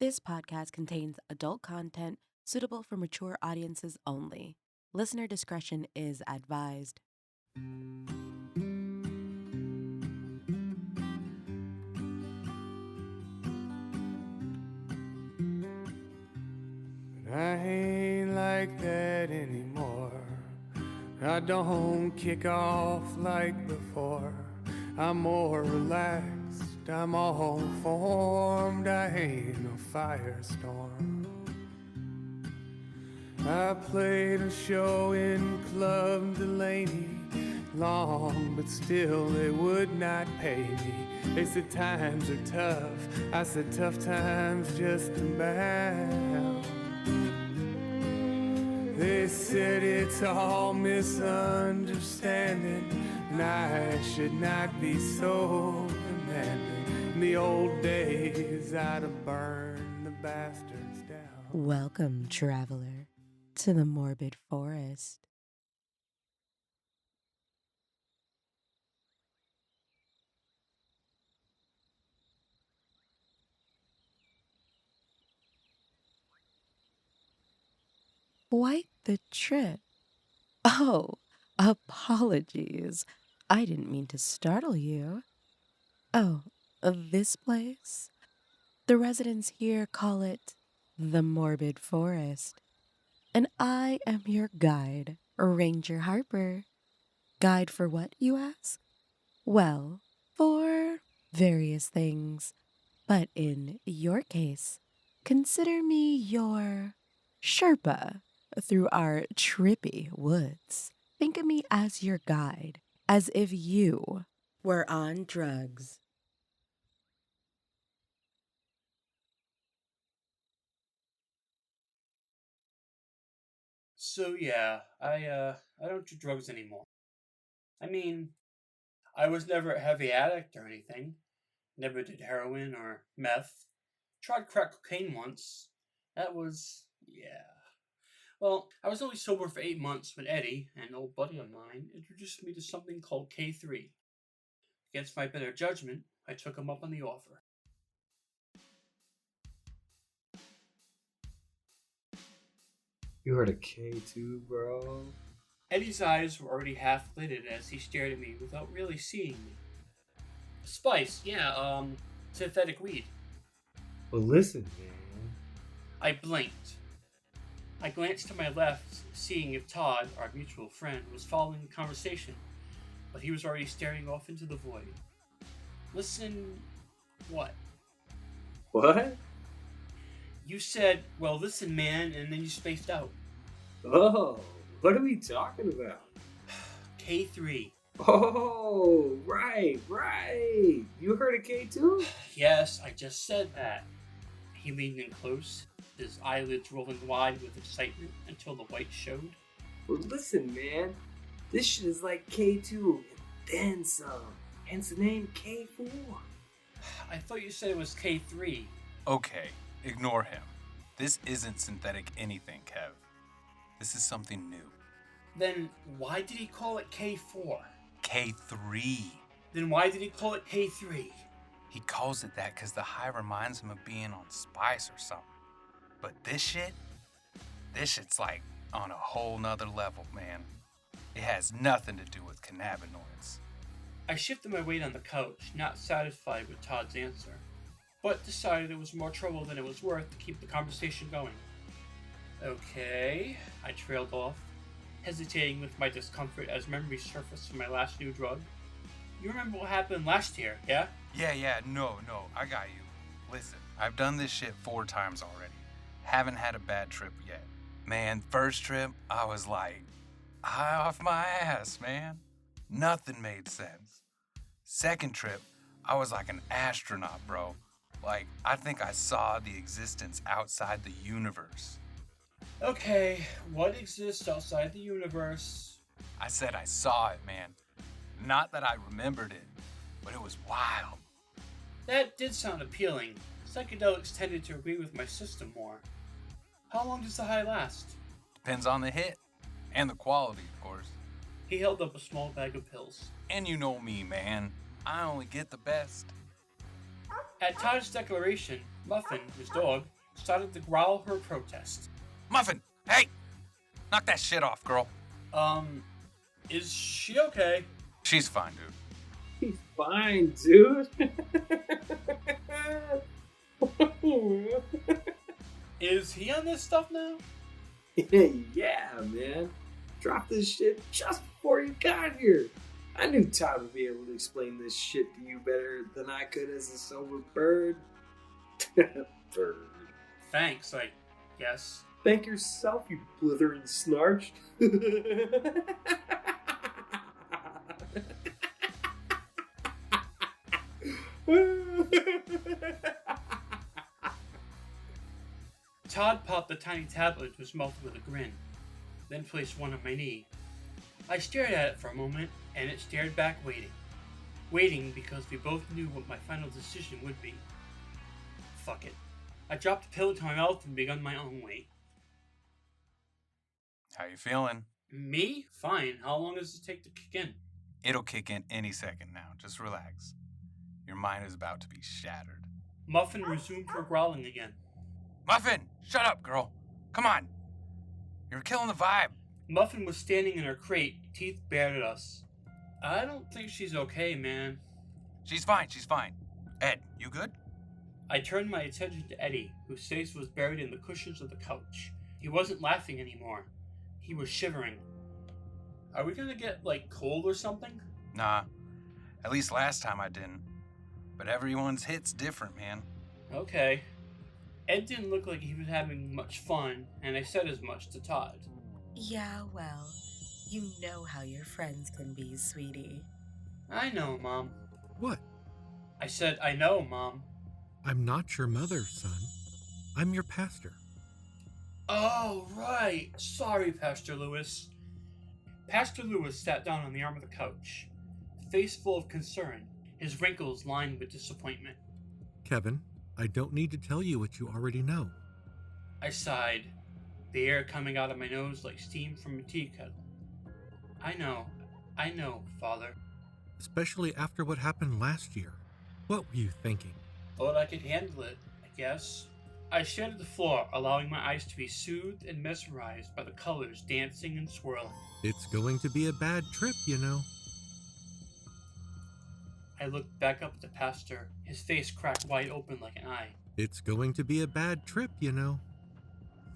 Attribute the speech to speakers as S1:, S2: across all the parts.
S1: This podcast contains adult content suitable for mature audiences only. Listener discretion is advised.
S2: I ain't like that anymore. I don't kick off like before. I'm more relaxed, I'm all formed. I ain't no firestorm. I played a show in Club Delaney long, but still they would not pay me. They said times are tough, I said tough times just about. They said it's all misunderstanding, and I should not be so demanding. In the old days, I'd have burned the bastards down.
S1: Welcome, traveler, to the Morbid Forest. Quite the trip. Oh, apologies. I didn't mean to startle you. Oh, this place? The residents here call it the Morbid Forest. And I am your guide, Ranger Harper. Guide for what, you ask? Well, for various things. But in your case, consider me your Sherpa through our trippy woods. Think of me as your guide, as if you were on drugs.
S3: So yeah, I don't do drugs anymore. I mean, I was never a heavy addict or anything. Never did heroin or meth. Tried crack cocaine once. That was yeah. Well, I was only sober for 8 months when Eddie, an old buddy of mine, introduced me to something called K3. Against my better judgment, I took him up on the offer.
S4: You heard a K2, bro?
S3: Eddie's eyes were already half lidded as he stared at me without really seeing me. Spice, yeah, synthetic weed.
S4: Well, listen, man.
S3: I blinked. I glanced to my left, seeing if Todd, our mutual friend, was following the conversation, but he was already staring off into the void. Listen, what?
S4: What?
S3: You said, well, listen, man, and then you spaced out.
S4: Oh, what are we talking about?
S3: K3.
S4: Oh, right. You heard of K2?
S3: Yes, I just said that. He leaned in close, his eyelids rolling wide with excitement until the white showed.
S4: Well, listen, man. This shit is like K2 and then some. Hence the name K4.
S3: I thought you said it was K3.
S5: Okay, ignore him. This isn't synthetic anything, Kev. This is something new.
S3: Then why did he call it K4?
S5: K3.
S3: Then why did he call it K3?
S5: He calls it that because the high reminds him of being on spice or something. But this shit's like on a whole nother level, man. It has nothing to do with cannabinoids.
S3: I shifted my weight on the couch, not satisfied with Todd's answer, but decided it was more trouble than it was worth to keep the conversation going. Okay, I trailed off, hesitating with my discomfort as memories surfaced from my last new drug. You remember what happened last year, yeah?
S5: Yeah, no, I got you. Listen, I've done this shit 4 times already. Haven't had a bad trip yet. Man, first trip, I was like, high off my ass, man. Nothing made sense. Second trip, I was like an astronaut, bro. Like, I think I saw the existence outside the universe.
S3: Okay, what exists outside the universe?
S5: I said I saw it, man. Not that I remembered it, but it was wild.
S3: That did sound appealing. Psychedelics tended to agree with my system more. How long does the high last?
S5: Depends on the hit. And the quality, of course.
S3: He held up a small bag of pills.
S5: And you know me, man. I only get the best.
S3: At Todd's declaration, Muffin, his dog, started to growl her protest.
S5: Muffin, hey! Knock that shit off, girl.
S3: Is she okay?
S5: She's fine, dude.
S4: He's fine, dude.
S3: Is he on this stuff now?
S4: Yeah, man. Dropped this shit just before you got here. I knew Todd would be able to explain this shit to you better than I could as a sober bird. Bird.
S3: Thanks, I guess.
S4: Thank yourself, you blithering snarch.
S3: Todd popped the tiny tablet into his mouth with a grin, then placed one on my knee. I stared at it for a moment, and it stared back, waiting. Waiting because we both knew what my final decision would be. Fuck it. I dropped the pill into my mouth and begun my own way.
S5: How you feeling?
S3: Me? Fine. How long does it take to kick in?
S5: It'll kick in any second now. Just relax. Your mind is about to be shattered.
S3: Muffin resumed her growling again.
S5: Muffin, shut up, girl. Come on. You're killing the vibe.
S3: Muffin was standing in her crate, teeth bared at us. I don't think she's okay, man.
S5: She's fine. Ed, you good?
S3: I turned my attention to Eddie, whose face was buried in the cushions of the couch. He wasn't laughing anymore. He was shivering. Are we gonna get, cold or something?
S5: Nah. At least last time I didn't. But everyone's hit's different, man.
S3: Okay. Ed didn't look like he was having much fun, and I said as much to Todd.
S1: Yeah, well, you know how your friends can be, sweetie.
S3: I know, Mom.
S6: What?
S3: I said, I know, Mom.
S6: I'm not your mother, son. I'm your pastor.
S3: Oh, right. Sorry, Pastor Lewis. Pastor Lewis sat down on the arm of the couch, face full of concern, his wrinkles lined with disappointment.
S6: Kevin, I don't need to tell you what you already know.
S3: I sighed, the air coming out of my nose like steam from a tea kettle. I know, Father.
S6: Especially after what happened last year. What were you thinking?
S3: Thought I could handle it, I guess. I stared at the floor, allowing my eyes to be soothed and mesmerized by the colors dancing and swirling.
S6: It's going to be a bad trip, you know.
S3: I looked back up at the pastor, his face cracked wide open like an eye.
S6: It's going to be a bad trip, you know.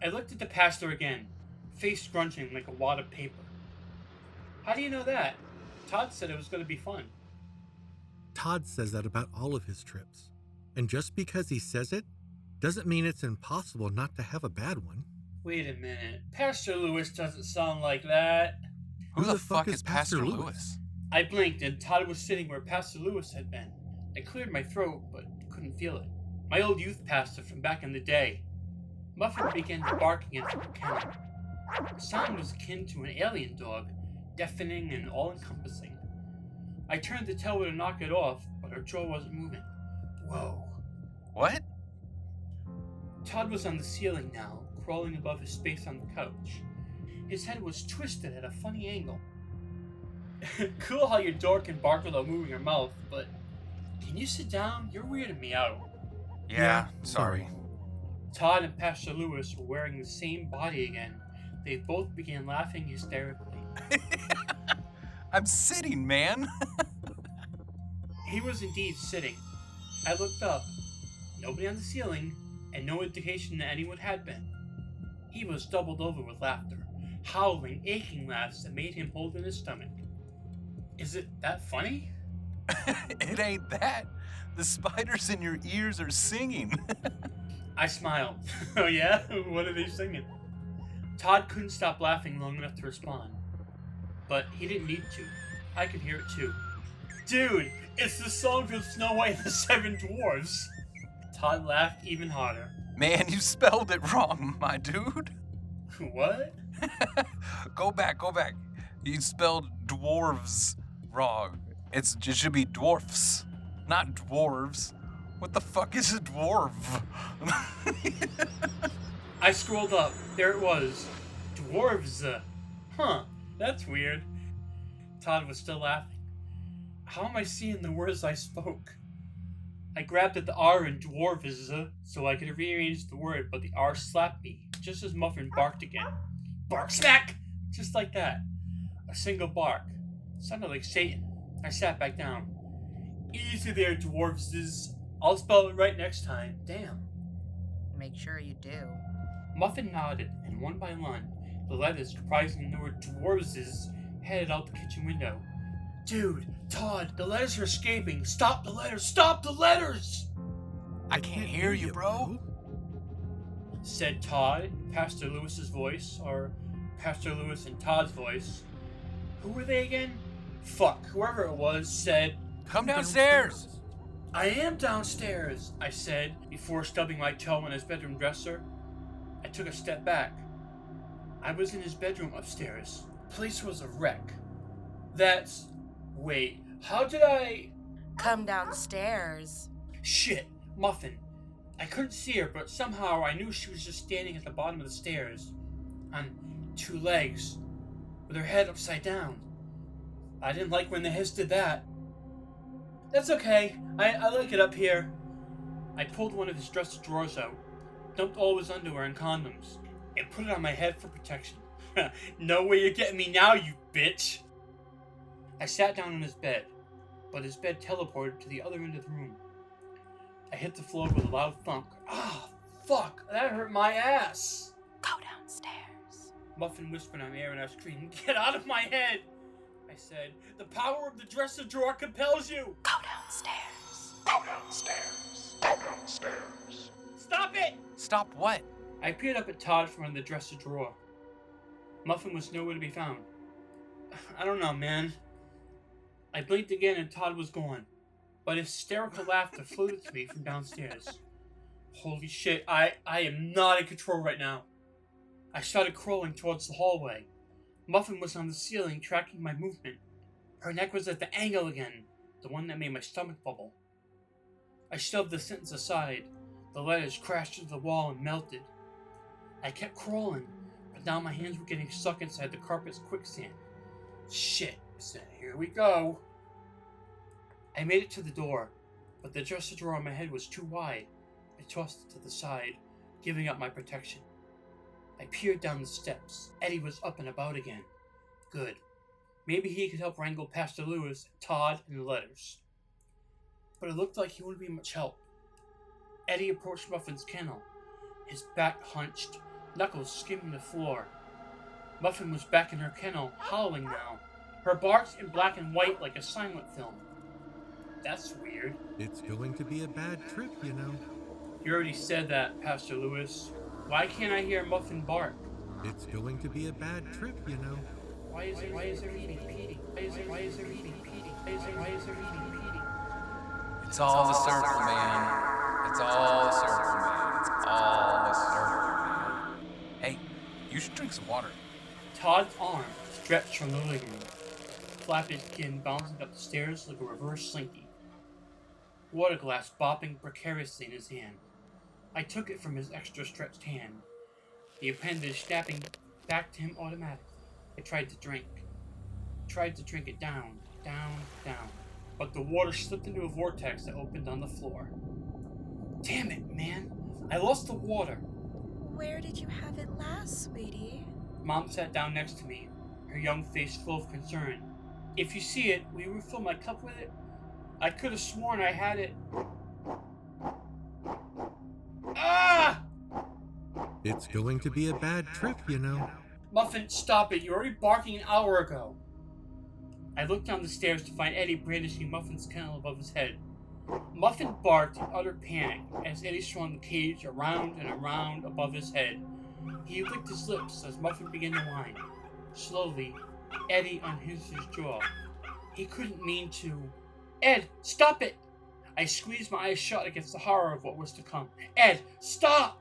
S3: I looked at the pastor again, face scrunching like a wad of paper. How do you know that? Todd said it was going to be fun.
S6: Todd says that about all of his trips. And just because he says it, doesn't mean it's impossible not to have a bad one.
S3: Wait a minute. Pastor Lewis doesn't sound like that.
S5: Who the fuck is Pastor Lewis?
S3: I blinked and Todd was sitting where Pastor Lewis had been. I cleared my throat, but couldn't feel it. My old youth pastor from back in the day. Muffin began to bark again from the kennel. The sound was akin to an alien dog, deafening and all-encompassing. I turned to tell her to knock it off, but her jaw wasn't moving. Whoa.
S5: What?
S3: Todd was on the ceiling now, crawling above his space on the couch. His head was twisted at a funny angle. Cool how your dog can bark without moving her mouth, but can you sit down? You're weirding me out.
S5: Yeah, sorry.
S3: Todd and Pastor Lewis were wearing the same body again. They both began laughing hysterically.
S5: I'm sitting, man.
S3: He was indeed sitting. I looked up. Nobody on the ceiling, and no indication that anyone had been. He was doubled over with laughter, howling, aching laughs that made him hold in his stomach. Is it that funny?
S5: It ain't that. The spiders in your ears are singing.
S3: I smiled. Oh yeah? What are they singing? Todd couldn't stop laughing long enough to respond. But he didn't need to. I could hear it too. Dude, it's the song from Snow White and the Seven Dwarfs. Todd laughed even harder.
S5: Man, you spelled it wrong, my dude.
S3: What?
S5: Go back. You spelled dwarves wrong. It should be dwarfs, not dwarves. What the fuck is a dwarf?
S3: I scrolled up. There it was. Dwarves. Huh, that's weird. Todd was still laughing. How am I seeing the words I spoke? I grabbed at the R in dwarves so I could rearrange the word, but the R slapped me, just as Muffin barked again. Bark smack! Just like that. A single bark. Sounded like Satan. I sat back down. Easy there, dwarves. I'll spell it right next time. Damn.
S7: Make sure you do.
S3: Muffin nodded, and one by one, the letters comprising the word dwarves headed out the kitchen window. Dude, Todd, the letters are escaping. Stop the letters! Stop the letters!
S5: I can't hear you, bro.
S3: Said Todd in Pastor Lewis's voice, or Pastor Lewis in Todd's voice. Who were they again? Fuck, whoever it was said,
S5: Come downstairs.
S3: I am downstairs, I said, before stubbing my toe in his bedroom dresser. I took a step back. I was in his bedroom upstairs. The place was a wreck. Wait, how did I...
S7: Come downstairs.
S3: Shit, Muffin. I couldn't see her, but somehow I knew she was just standing at the bottom of the stairs, on two legs, with her head upside down. I didn't like when the hiss did that. That's okay, I like it up here. I pulled one of his dresser drawers out, dumped all his underwear and condoms, and put it on my head for protection. No way you're getting me now, you bitch! I sat down on his bed, but his bed teleported to the other end of the room. I hit the floor with a loud thunk. Ah, fuck, that hurt my ass!
S7: Go downstairs.
S3: Muffin whispered in my ear and I screamed, Get out of my head! I said, The power of the dresser drawer compels you!
S7: Go downstairs.
S5: Go downstairs. Go downstairs.
S3: Stop it!
S5: Stop what?
S3: I peered up at Todd from under the dresser drawer. Muffin was nowhere to be found. I don't know, man. I blinked again and Todd was gone, but hysterical laughter floated to me from downstairs. Holy shit, I am not in control right now. I started crawling towards the hallway. Muffin was on the ceiling, tracking my movement. Her neck was at the angle again, the one that made my stomach bubble. I shoved the sentence aside. The letters crashed into the wall and melted. I kept crawling, but now my hands were getting stuck inside the carpet's quicksand. Shit, I said, here we go. I made it to the door, but the dresser drawer on my head was too wide. I tossed it to the side, giving up my protection. I peered down the steps. Eddie was up and about again. Good. Maybe he could help wrangle Pastor Lewis, Todd, and the letters. But it looked like he wouldn't be much help. Eddie approached Muffin's kennel, his back hunched, knuckles skimming the floor. Muffin was back in her kennel, howling now, her barks in black and white like a silent film. That's weird.
S6: It's going to be a bad trip, you know.
S3: You already said that, Pastor Lewis. Why can't I hear Muffin bark?
S6: It's going to be a bad trip, you know.
S3: Why is there eating Petey? Why is there eating Petey? Why is there eating Petey?
S5: It's all the circle, man. It's all the circle, man. It's all the circle, man. Hey, you should drink some water.
S3: Todd's arm stretched from the living room, flapping skin bouncing up the stairs like a reverse slinky. Water glass bopping precariously in his hand. I took it from his extra stretched hand, the appendage snapping back to him automatically. I tried to drink it down, but the water slipped into a vortex that opened on the floor. Damn it, man! I lost the water!
S7: Where did you have it last, sweetie?
S3: Mom sat down next to me, her young face full of concern. If you see it, will you refill my cup with it? I could have sworn I had it. Ah!
S6: It's going to be a bad trip, you know.
S3: Muffin, stop it. You were already barking an hour ago. I looked down the stairs to find Eddie brandishing Muffin's kennel above his head. Muffin barked in utter panic as Eddie swung the cage around and around above his head. He licked his lips as Muffin began to whine. Slowly, Eddie unhinged his jaw. He couldn't mean to. Ed, stop it! I squeezed my eyes shut against the horror of what was to come. Ed, stop!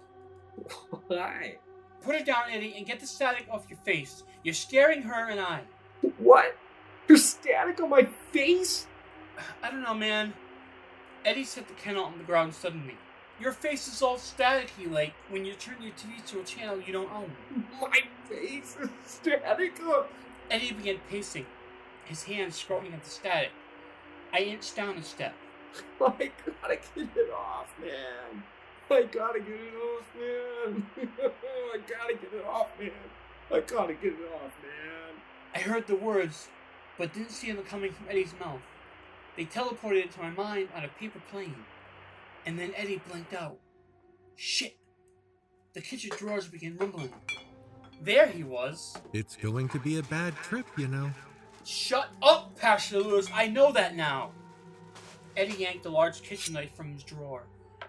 S4: Why?
S3: Put her down, Eddie, and get the static off your face. You're scaring her and I.
S4: What? There's static on my face?
S3: I don't know, man. Eddie set the kennel on the ground suddenly. Your face is all staticky, like when you turn your TV to a channel you don't own.
S4: My face is static?
S3: Eddie began pacing, his hands scrubbing at the static. I inched down a step,
S4: I gotta get it off, man. I gotta get it off, man. I gotta get it off, man. I gotta get it off, man.
S3: I heard the words, but didn't see them coming from Eddie's mouth. They teleported into my mind on a paper plane. And then Eddie blinked out. Shit! The kitchen drawers began rumbling. There he was.
S6: It's going to be a bad trip, you know.
S3: Shut up, Pastor Lewis. I know that now. Eddie yanked a large kitchen knife from his drawer,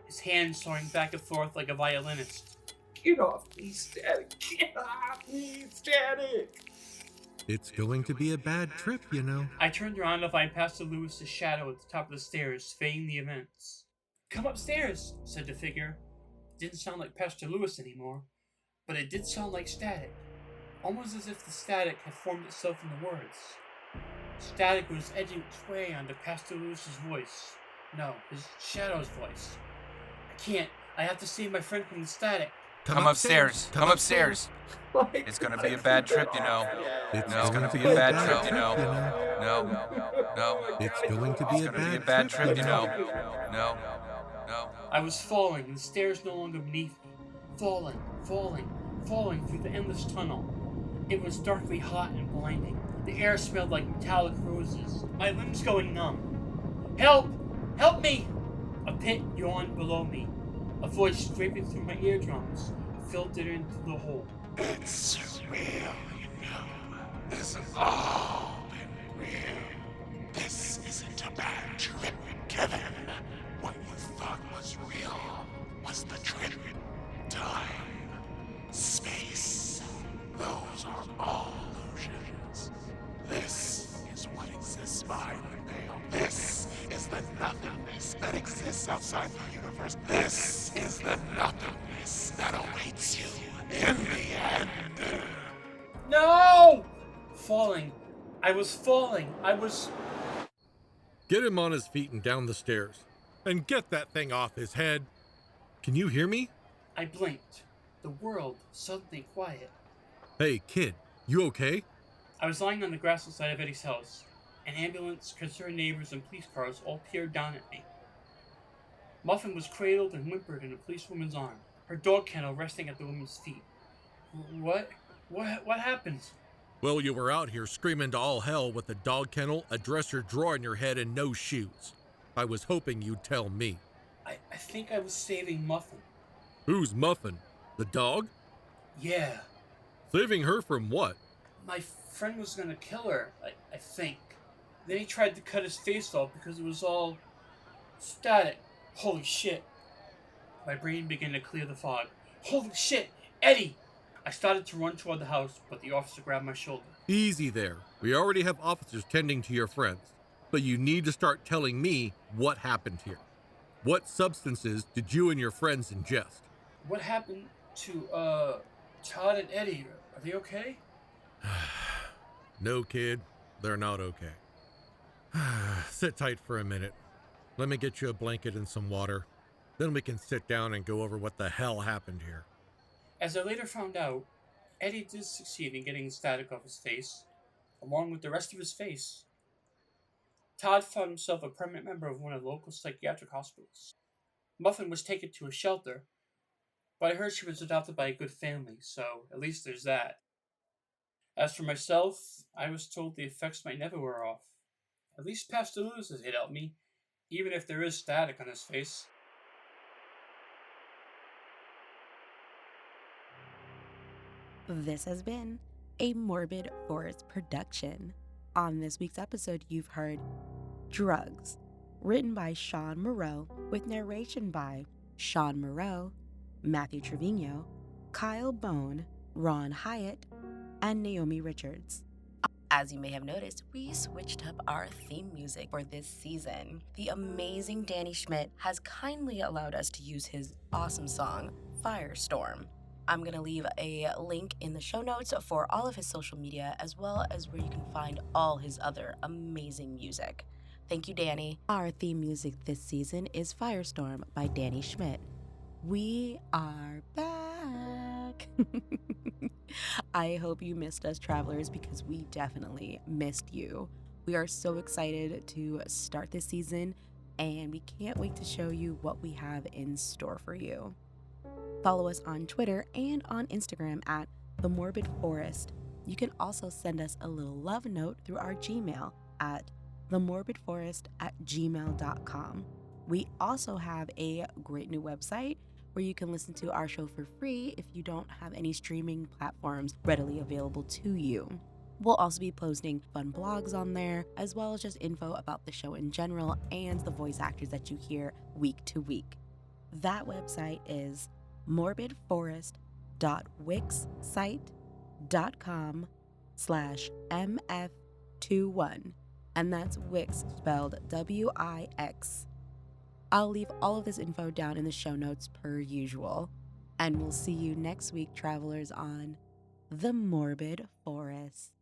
S3: his hand soaring back and forth like a violinist.
S4: Get off me, Static. Get off me, Static.
S6: It's going to be a bad trip, you know.
S3: I turned around to find Pastor Lewis's shadow at the top of the stairs, fading the events. Come upstairs, said the figure. It didn't sound like Pastor Lewis anymore, but it did sound like static, almost as if the static had formed itself into words. Static was edging its way onto Pastor Lewis's voice. No, his shadow's voice. I can't. I have to save my friend from the static.
S5: Come upstairs. Come upstairs. It's gonna be a bad trip, you know.
S6: It's
S5: No, it's
S6: going
S5: gonna
S6: to
S5: be a bad trip, you know. No.
S6: It's going to be
S5: It's
S6: a
S5: gonna be a
S6: bad
S5: bad
S6: trip,
S5: trip, you know. No.
S3: I was falling, the stairs no longer beneath me. Falling through the endless tunnel. It was darkly hot and blinding. The air smelled like metallic roses. My limbs going numb. Help! Help me! A pit yawned below me. A voice scraping through my eardrums filtered into the hole.
S8: It's real, you know. This has all been real. This isn't a bad trip, Kevin. What you thought was real was the trip. Time, space, those are all illusions. This is what exists behind the veil. This is the nothingness that exists outside the universe. This is the nothingness that awaits you in the end.
S3: No! Falling. I was falling.
S6: Get him on his feet and down the stairs. And get that thing off his head. Can you hear me?
S3: I blinked. The world suddenly quiet.
S6: Hey, kid, you okay?
S3: I was lying on the grass outside of Eddie's house. An ambulance, concerned neighbors, and police cars all peered down at me. Muffin was cradled and whimpered in a policewoman's arm, her dog kennel resting at the woman's feet. What happened?
S6: Well, you were out here screaming to all hell with a dog kennel, a dresser drawer in your head, and no shoes. I was hoping you'd tell me.
S3: I think I was saving Muffin.
S6: Who's Muffin? The dog?
S3: Yeah.
S6: Saving her from what?
S3: My friend was gonna kill her, I think. Then he tried to cut his face off because it was all static. Holy shit. My brain began to clear the fog. Holy shit! Eddie! I started to run toward the house, but the officer grabbed my shoulder.
S6: Easy there. We already have officers tending to your friends. But you need to start telling me what happened here. What substances did you and your friends ingest?
S3: What happened to, Todd and Eddie? Are they okay?
S6: No, kid. They're not okay. Sit tight for a minute. Let me get you a blanket and some water. Then we can sit down and go over what the hell happened here.
S3: As I later found out, Eddie did succeed in getting the static off his face, along with the rest of his face. Todd found himself a permanent member of one of the local psychiatric hospitals. Muffin was taken to a shelter, but I heard she was adopted by a good family, so at least there's that. As for myself, I was told the effects might never wear off. At least Pastor Lewis has helped me, even if there is static on his face.
S1: This has been a Morbid Forest Production. On this week's episode, you've heard Drugs, written by Shawn Moreau, with narration by Shawn Moreau, Matthew Trevino, Kyle Bone, Ron Hyatt, and Naomi Richards. As you may have noticed, we switched up our theme music for this season. The amazing Danny Schmidt has kindly allowed us to use his awesome song, Firestorm. I'm going to leave a link in the show notes for all of his social media, as well as where you can find all his other amazing music. Thank you, Danny. Our theme music this season is Firestorm by Danny Schmidt. We are back. I hope you missed us, travelers, because we definitely missed you. We are so excited to start this season. and we can't wait to show you what we have in store for you. Follow us on Twitter and on Instagram at The Morbid Forest. You can also send us a little love note through our Gmail at themorbidforest@gmail.com. We also have a great new website where you can listen to our show for free if you don't have any streaming platforms readily available to you. We'll also be posting fun blogs on there, as well as just info about the show in general and the voice actors that you hear week to week. That website is morbidforestsite.wixsite.com/mf21, and that's Wix spelled Wix. I'll leave all of this info down in the show notes per usual, and we'll see you next week, travelers, on The Morbid Forest.